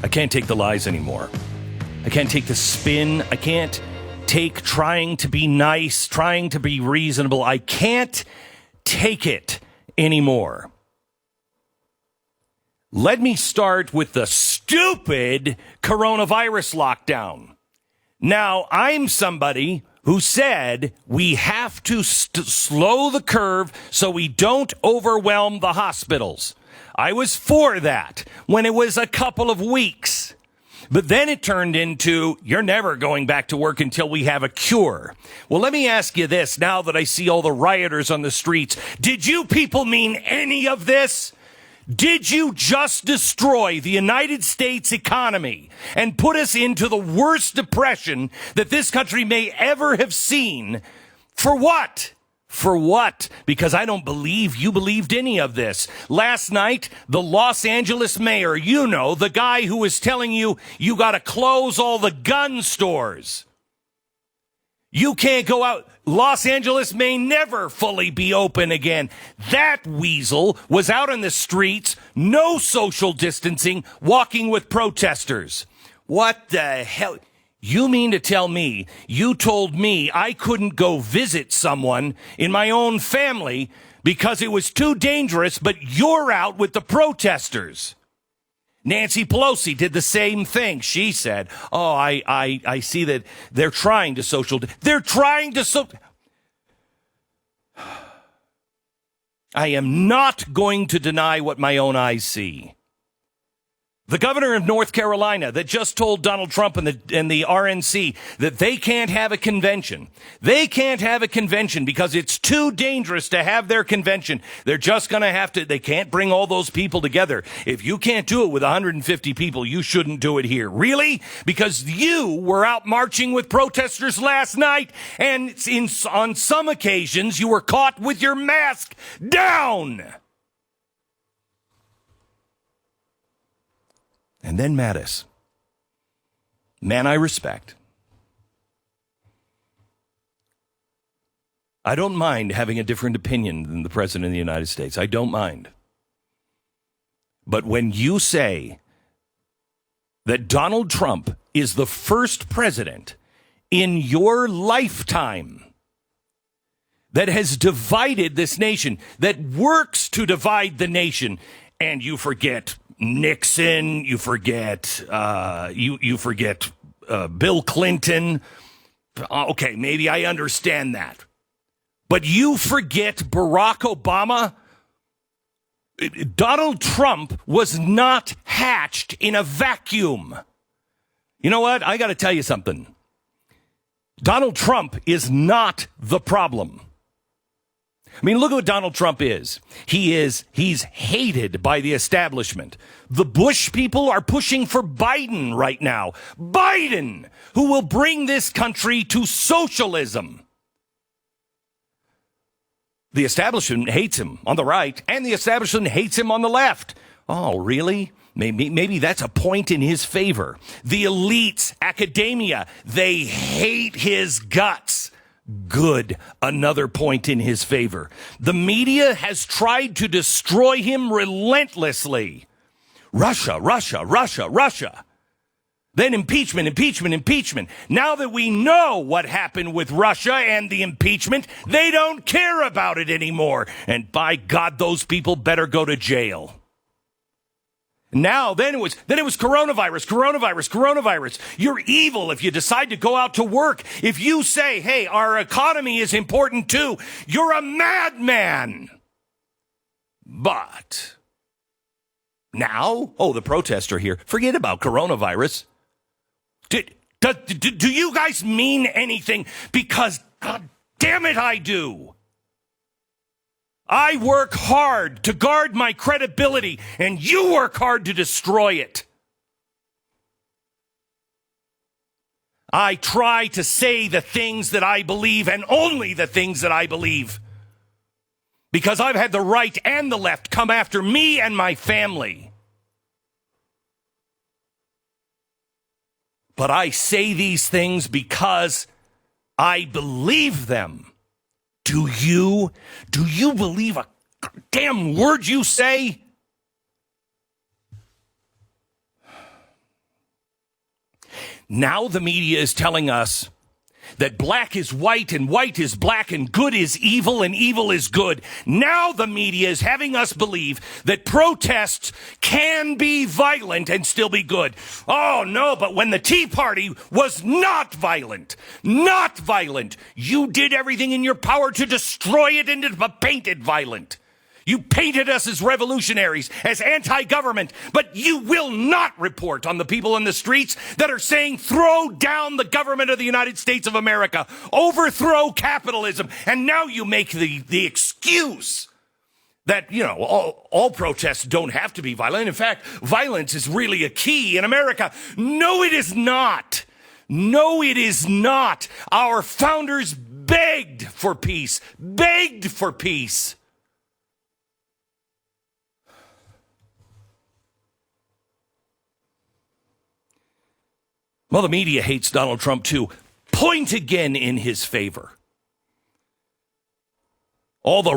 I can't take the lies anymore. I can't take the spin. I can't take trying to be nice, trying to be reasonable. I can't take it anymore. Let me start with the stupid coronavirus lockdown. Now, I'm somebody who said we have to slow the curve so we don't overwhelm the hospitals. I was for that when it was a couple of weeks. But then it turned into, you're never going back to work until we have a cure. Well, let me ask you this now that I see all the rioters on the streets. Did you people mean any of this? Did you just destroy the United States economy and put us into the worst depression that this country may ever have seen? For what? For what? Because I don't believe you believed any of this. Last night, the Los Angeles mayor, the guy who was telling you got to close all the gun stores. You can't go out. Los Angeles may never fully be open again. That weasel was out on the streets, no social distancing, walking with protesters. What the hell? You mean to tell me you told me I couldn't go visit someone in my own family because it was too dangerous, but you're out with the protesters? Nancy Pelosi did the same thing. She said, I see that they're trying to social... They're trying to... I am not going to deny what my own eyes see. The governor of North Carolina that just told Donald Trump and the RNC that they can't have a convention. They can't have a convention because it's too dangerous to have their convention. They're just going to have to, they can't bring all those people together. If you can't do it with 150 people, you shouldn't do it here. Really? Because you were out marching with protesters last night, and on some occasions you were caught with your mask down. And then Mattis, man I respect. I don't mind having a different opinion than the President of the United States. I don't mind. But when you say that Donald Trump is the first president in your lifetime that has divided this nation, that works to divide the nation, and you forget Nixon, you forget Bill Clinton. Okay, maybe I understand that. But you forget Barack Obama. Donald Trump was not hatched in a vacuum. You know what? I got to tell you something. Donald Trump is not the problem. I mean, look at what Donald Trump is. He's hated by the establishment. The Bush people are pushing for Biden right now. Biden, who will bring this country to socialism. The establishment hates him on the right, and the establishment hates him on the left. Oh, really? Maybe that's a point in his favor. The elites, academia, they hate his guts. Good. Another point in his favor. The media has tried to destroy him relentlessly. Russia. Then impeachment. Now that we know what happened with Russia and the impeachment, they don't care about it anymore. And by God, those people better go to jail. Now, then it was coronavirus. You're evil if you decide to go out to work. If you say, hey, our economy is important too, you're a madman. But now, the protests are here. Forget about coronavirus. Do you guys mean anything? Because, God damn it, I do. I work hard to guard my credibility, and you work hard to destroy it. I try to say the things that I believe, and only the things that I believe. Because I've had the right and the left come after me and my family. But I say these things because I believe them. Do you believe a damn word you say? Now the media is telling us that black is white and white is black and good is evil and evil is good. Now the media is having us believe that protests can be violent and still be good. Oh no, but when the Tea Party was not violent, you did everything in your power to destroy it and to paint it violent. You painted us as revolutionaries, as anti-government, but you will not report on the people in the streets that are saying, throw down the government of the United States of America, overthrow capitalism. And now you make the excuse that, all protests don't have to be violent. In fact, violence is really a key in America. No, it is not. No, it is not. Our founders begged for peace. Well, the media hates Donald Trump too. Point again in his favor. All the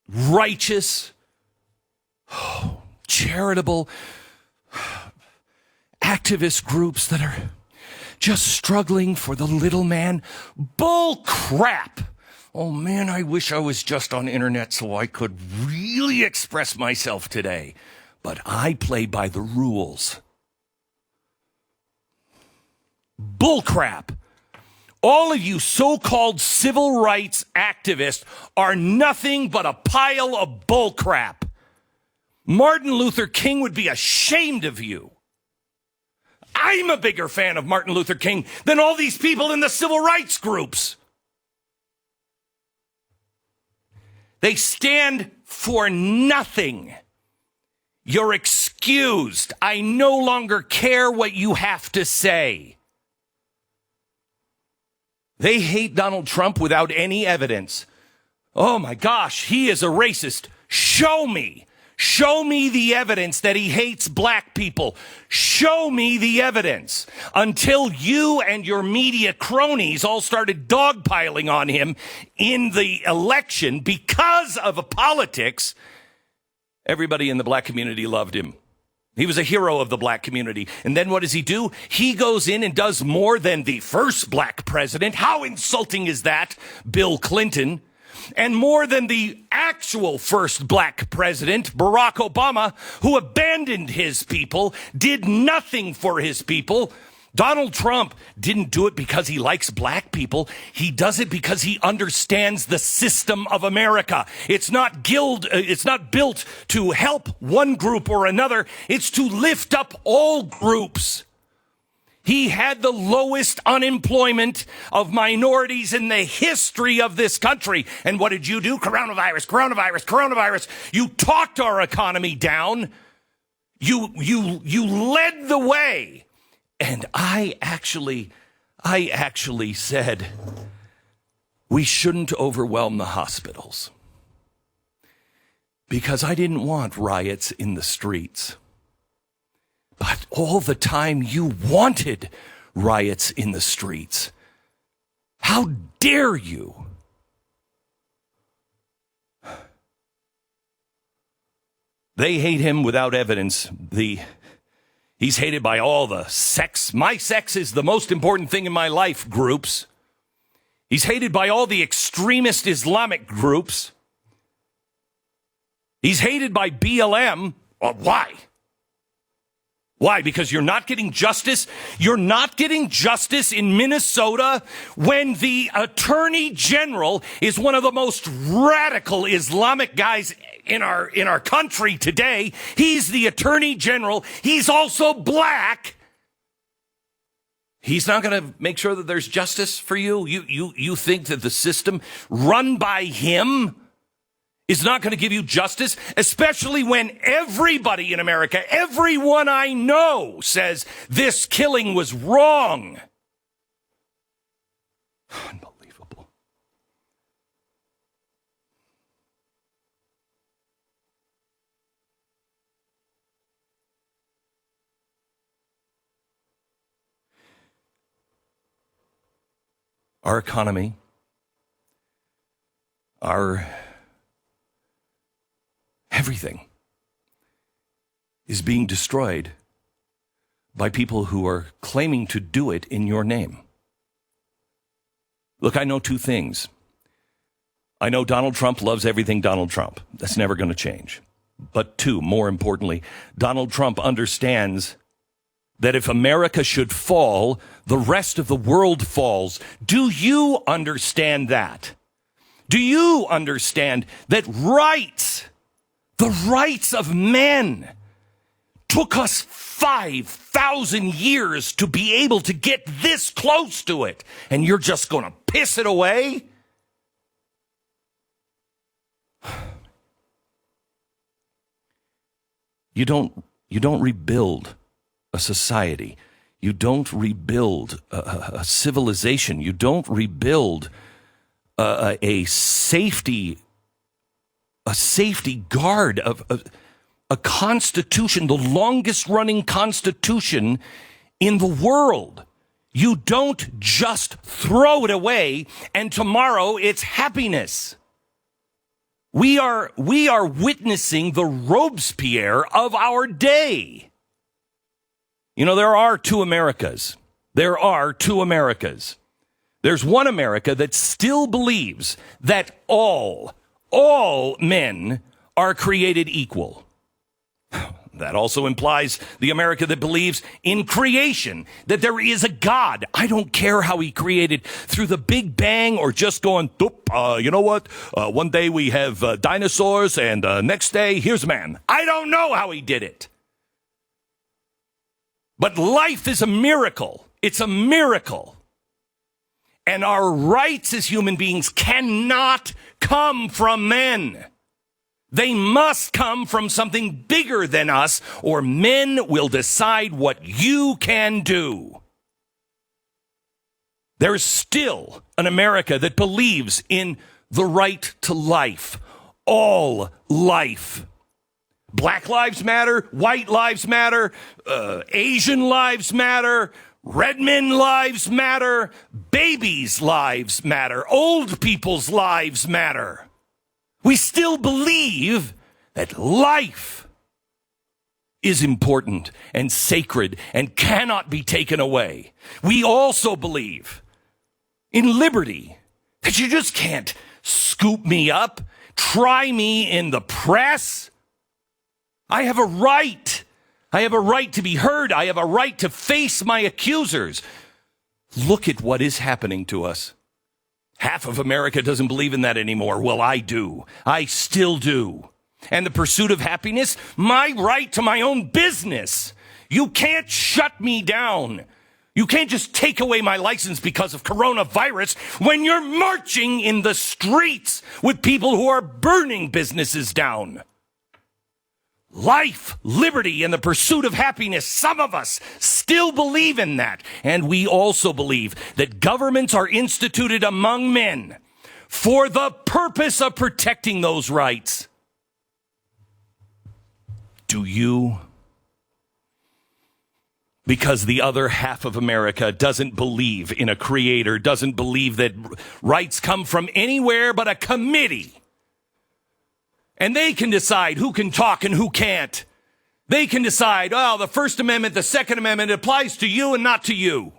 righteous, charitable, activist groups that are just struggling for the little man. Bull crap. Oh man, I wish I was just on internet so I could really express myself today. But I play by the rules. Bullcrap. All of you so-called civil rights activists are nothing but a pile of bullcrap. Martin Luther King would be ashamed of you. I'm a bigger fan of Martin Luther King than all these people in the civil rights groups. They stand for nothing. You're excused. I no longer care what you have to say. They hate Donald Trump without any evidence. Oh my gosh, he is a racist. Show me. Show me the evidence that he hates black people. Show me the evidence. Until you and your media cronies all started dogpiling on him in the election because of politics, everybody in the black community loved him. He was a hero of the black community. And then what does he do? He goes in and does more than the first black president. How insulting is that, Bill Clinton? And more than the actual first black president, Barack Obama, who abandoned his people, did nothing for his people. Donald Trump didn't do it because he likes black people. He does it because he understands the system of America. It's not built to help one group or another. It's to lift up all groups. He had the lowest unemployment of minorities in the history of this country. And what did you do? Coronavirus. You talked our economy down. You led the way. And I actually said we shouldn't overwhelm the hospitals because I didn't want riots in the streets. But all the time you wanted riots in the streets. How dare you? They hate him without evidence. He's hated by all the sex. My sex is the most important thing in my life groups. He's hated by all the extremist Islamic groups. He's hated by BLM. Why? Why? Because you're not getting justice? You're not getting justice in Minnesota when the attorney general is one of the most radical Islamic guys in our country today. He's the attorney general. He's also black. He's not going to make sure that there's justice for you? You think that the system run by him is not going to give you justice, especially when everybody in America, everyone I know, says this killing was wrong. Unbelievable. Our economy, our everything is being destroyed by people who are claiming to do it in your name. Look, I know two things. I know Donald Trump loves everything Donald Trump. That's never going to change. But two, more importantly, Donald Trump understands that if America should fall, the rest of the world falls. Do you understand that? Do you understand that rights, the rights of men, took us 5,000 years to be able to get this close to it, and you're just going to piss it away? You don't rebuild a society. You don't rebuild a civilization. You don't rebuild a safety guard of a constitution, the longest running constitution in the world. You don't just throw it away and tomorrow it's happiness. We are witnessing the Robespierre of our day. You know, there are two Americas. There are two Americas. There's one America that still believes that all men are created equal. That also implies the America that believes in creation, that there is a God. I don't care how he created through the Big Bang or just going, you know what? One day we have dinosaurs and next day here's man. I don't know how he did it. But life is a miracle. It's a miracle. And our rights as human beings cannot come from men. They must come from something bigger than us, or men will decide what you can do. There's still an America that believes in the right to life, all life. Black lives matter, white lives matter, Asian lives matter, red men lives matter, babies' lives matter, old people's lives matter. We still believe that life is important and sacred and cannot be taken away. We also believe in liberty, that you just can't scoop me up, try me in the press. I have a right. I have a right to be heard. I have a right to face my accusers. Look at what is happening to us. Half of America doesn't believe in that anymore. Well, I do. I still do. And the pursuit of happiness, my right to my own business. You can't shut me down. You can't just take away my license because of coronavirus when you're marching in the streets with people who are burning businesses down. Life, liberty, and the pursuit of happiness, some of us still believe in that. And we also believe that governments are instituted among men for the purpose of protecting those rights. Do you? Because the other half of America doesn't believe in a creator, doesn't believe that rights come from anywhere but a committee. And they can decide who can talk and who can't. They can decide, oh, the First Amendment, the Second Amendment applies to you and not to you.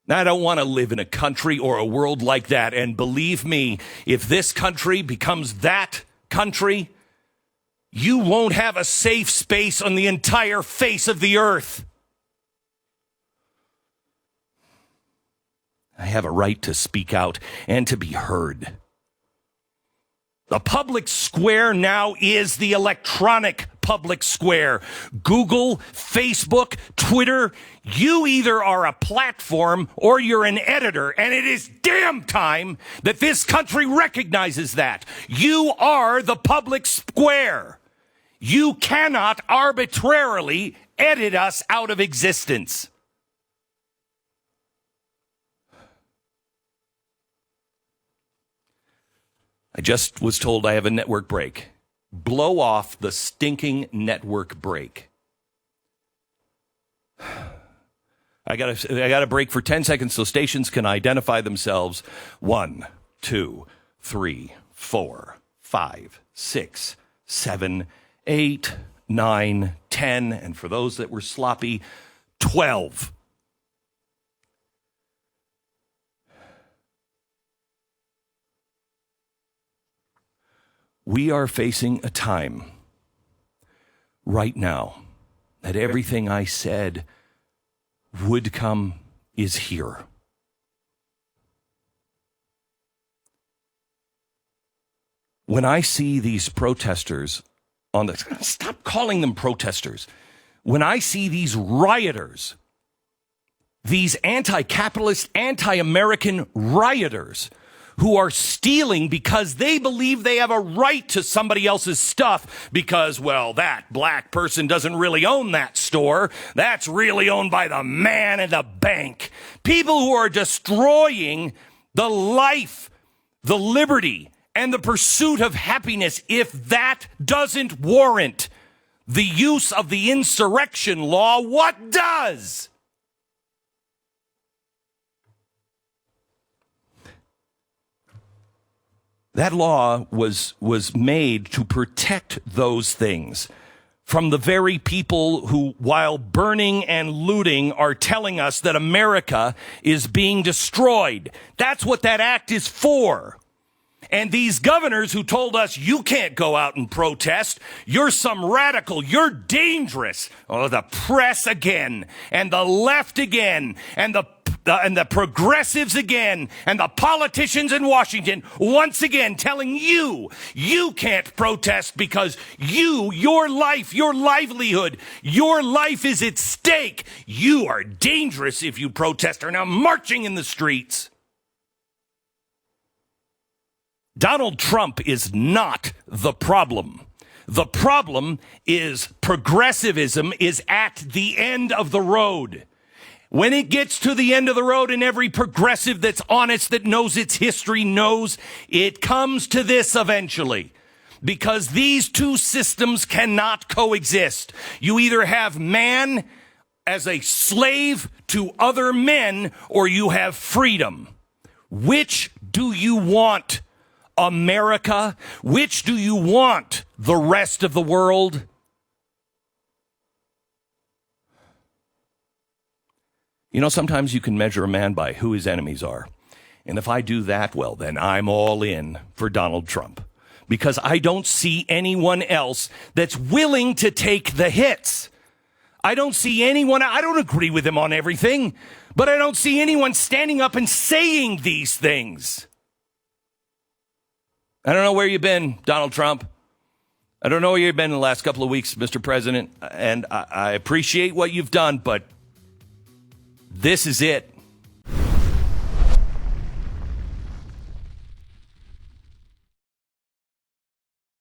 Now, I don't want to live in a country or a world like that. And believe me, if this country becomes that country, you won't have a safe space on the entire face of the earth. I have a right to speak out and to be heard. The public square now is the electronic public square. Google, Facebook, Twitter, you either are a platform or you're an editor, and it is damn time that this country recognizes that. You are the public square. You cannot arbitrarily edit us out of existence. I just was told I have a network break. Blow off the stinking network break. I got a break for 10 seconds so stations can identify themselves. 1, 2, 3, 4, 5, 6, 7, 8, 9, 10. 10, and for those that were sloppy, 12. We are facing a time right now that everything I said would come is here. When I see these protesters on the... Stop calling them protesters. When I see these rioters, these anti-capitalist, anti-American rioters who are stealing because they believe they have a right to somebody else's stuff because, well, that black person doesn't really own that store. That's really owned by the man at the bank. People who are destroying the life, the liberty, and the pursuit of happiness, if that doesn't warrant the use of the insurrection law, what does? That law was made to protect those things from the very people who, while burning and looting, are telling us that America is being destroyed. That's what that act is for. And these governors who told us you can't go out and protest, you're some radical, you're dangerous. Oh, the press again, and the left again, and the progressives again, and the politicians in Washington once again telling you can't protest because your life, your livelihood, your life is at stake. You are dangerous if you protest, are now marching in the streets. Donald Trump is not the problem. The problem is progressivism is at the end of the road. When it gets to the end of the road, and every progressive that's honest, that knows its history, knows it comes to this eventually. Because these two systems cannot coexist. You either have man as a slave to other men, or you have freedom. Which do you want? America? Which do you want? The rest of the world? You know, sometimes you can measure a man by who his enemies are. And if I do that, well, then I'm all in for Donald Trump. Because I don't see anyone else that's willing to take the hits. I don't see anyone, I don't agree with him on everything, but I don't see anyone standing up and saying these things. I don't know where you've been, Donald Trump. I don't know where you've been in the last couple of weeks, Mr. President, and I appreciate what you've done, but this is it.